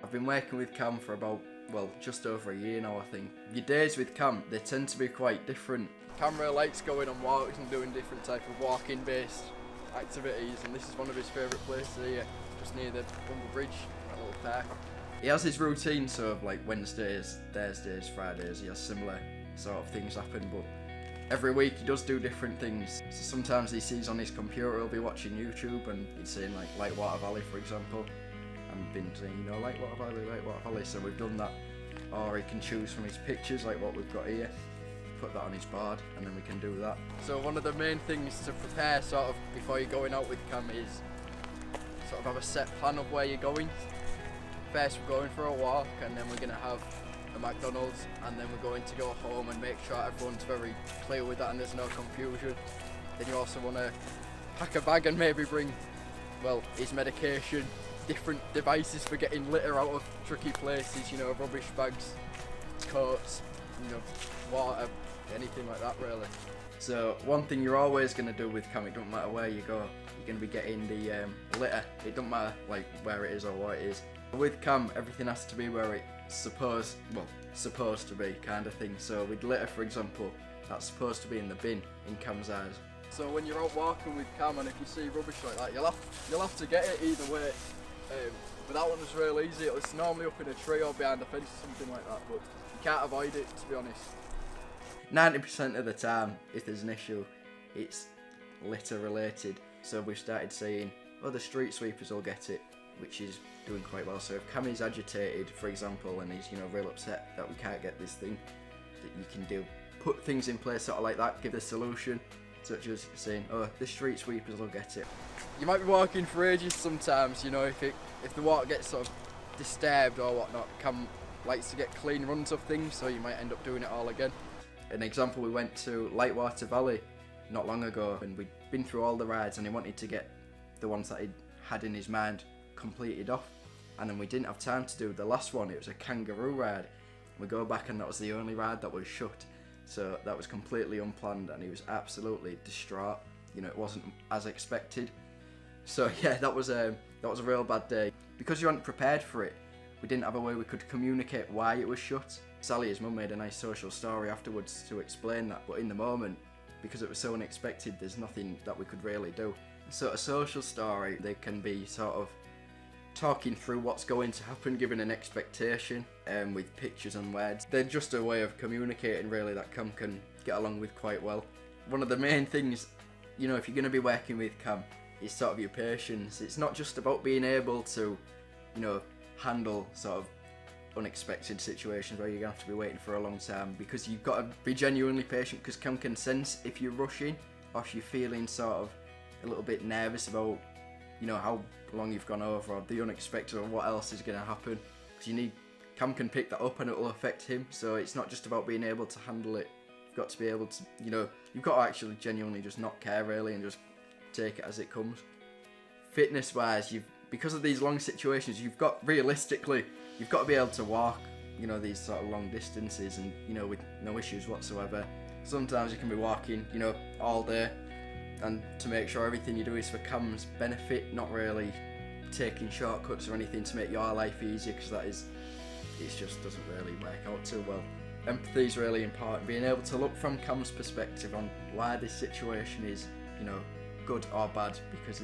I've been working with Cam for about, well, just over a year now, I think. Your days with Cam, they tend to be quite different. Cam really likes going on walks and doing different type of walking-based activities, and this is one of his favourite places here, just near the Bumble Bridge, that little park. He has his routine, so like Wednesdays, Thursdays, Fridays, he has similar sort of things happen, but every week he does do different things. So sometimes he sees on his computer, he'll be watching YouTube and he's saying like Lightwater Valley, for example. And been saying, Lightwater Valley, so we've done that. Or he can choose from his pictures, like what we've got here, put that on his board, and then we can do that. So one of the main things to prepare sort of before you're going out with Cam is sort of have a set plan of where you're going. First we're going for a walk, and then we're going to have a McDonald's, and then we're going to go home and make sure everyone's very clear with that and there's no confusion. Then you also want to pack a bag and maybe bring, well, his medication, different devices for getting litter out of tricky places, rubbish bags, coats, water, anything like that really. So one thing you're always going to do with Cam, it don't matter where you go, you're going to be getting the litter. It don't matter like where it is or what it is. With Cam, everything has to be where it's supposed to be, kind of thing. So with litter, for example, that's supposed to be in the bin in Cam's eyes. So when you're out walking with Cam, and if you see rubbish like that, you'll have to get it either way. But that one was real easy. It was normally up in a tree or behind a fence or something like that, but you can't avoid it, to be honest. 90% of the time, if there's an issue, it's litter related. So we've started saying, the street sweepers will get it, which is doing quite well. So if Cam is agitated, for example, and he's real upset that we can't get this thing, that you can do, put things in place sort of like that, give the solution, such as saying, the street sweepers will get it. You might be walking for ages sometimes, if the water gets sort of disturbed or whatnot. Cam likes to get clean runs of things, so you might end up doing it all again. An example, we went to Lightwater Valley not long ago, and we'd been through all the rides, and he wanted to get the ones that he had in his mind completed off, and then we didn't have time to do the last one. It was a kangaroo ride. We go back and that was the only ride that was shut, so that was completely unplanned, and he was absolutely distraught. It wasn't as expected. So yeah, that was a real bad day. Because you weren't prepared for it, we didn't have a way we could communicate why it was shut. Sally, his mum, made a nice social story afterwards to explain that, but in the moment, because it was so unexpected, there's nothing that we could really do. So a social story, they can be sort of talking through what's going to happen, giving an expectation, with pictures and words. They're just a way of communicating really that Cam can get along with quite well. One of the main things, if you're going to be working with Cam, is sort of your patience. It's not just about being able to, handle sort of unexpected situations where you're going to have to be waiting for a long time, because you've got to be genuinely patient, because Cam can sense if you're rushing or if you're feeling sort of a little bit nervous about how long you've gone over or the unexpected or what else is going to happen, because Cam can pick that up and it will affect him. So it's not just about being able to handle it, you've got to be able to you've got to actually genuinely just not care really and just take it as it comes. Fitness wise, because of these long situations, you've got to be able to walk these sort of long distances and with no issues whatsoever. Sometimes you can be walking all day, and to make sure everything you do is for Cam's benefit, not really taking shortcuts or anything to make your life easier, because it just doesn't really work out too well. Empathy is really important, being able to look from Cam's perspective on why this situation is good or bad, because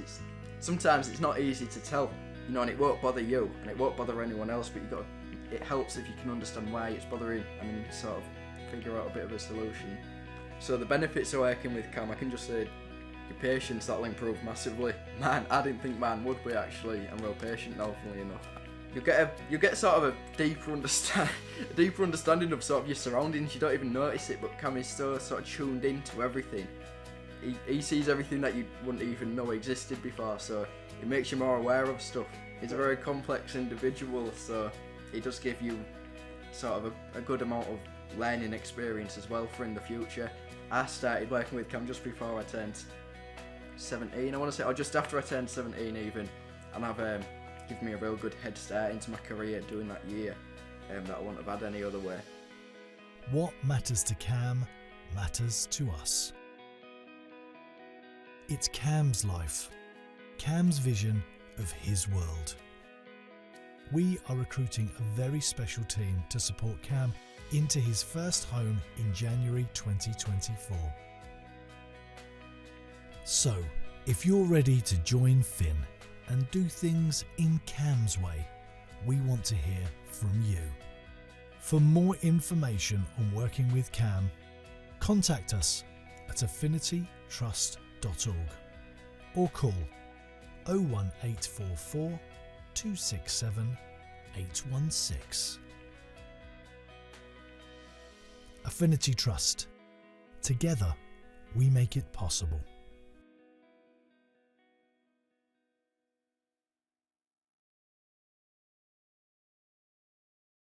sometimes it's not easy to tell, and it won't bother you and it won't bother anyone else, but it helps if you can understand why it's bothering and then sort of figure out a bit of a solution. So the benefits of working with Cam, I can just say, your patience, that'll improve massively. Man, I didn't think mine would be actually. I'm real patient now, funnily enough. You get sort of a deeper understanding of sort of your surroundings. You don't even notice it, but Cam is so sort of tuned into everything. He sees everything that you wouldn't even know existed before, so it makes you more aware of stuff. He's a very complex individual, so it does give you sort of a good amount of learning experience as well for in the future. I started working with Cam just before I turned 17, I want to say, or just after I turned 17 even, and I've given me a real good head start into my career doing that year that I wouldn't have had any other way. What matters to Cam matters to us. It's Cam's life, Cam's vision of his world. we are recruiting a very special team to support Cam into his first home in January 2024. So, if you're ready to join Fynn and do things in Cam's way, we want to hear from you. For more information on working with Cam, contact us at affinitytrust.org or call 01844 267 816. Affinity Trust. Together, we make it possible.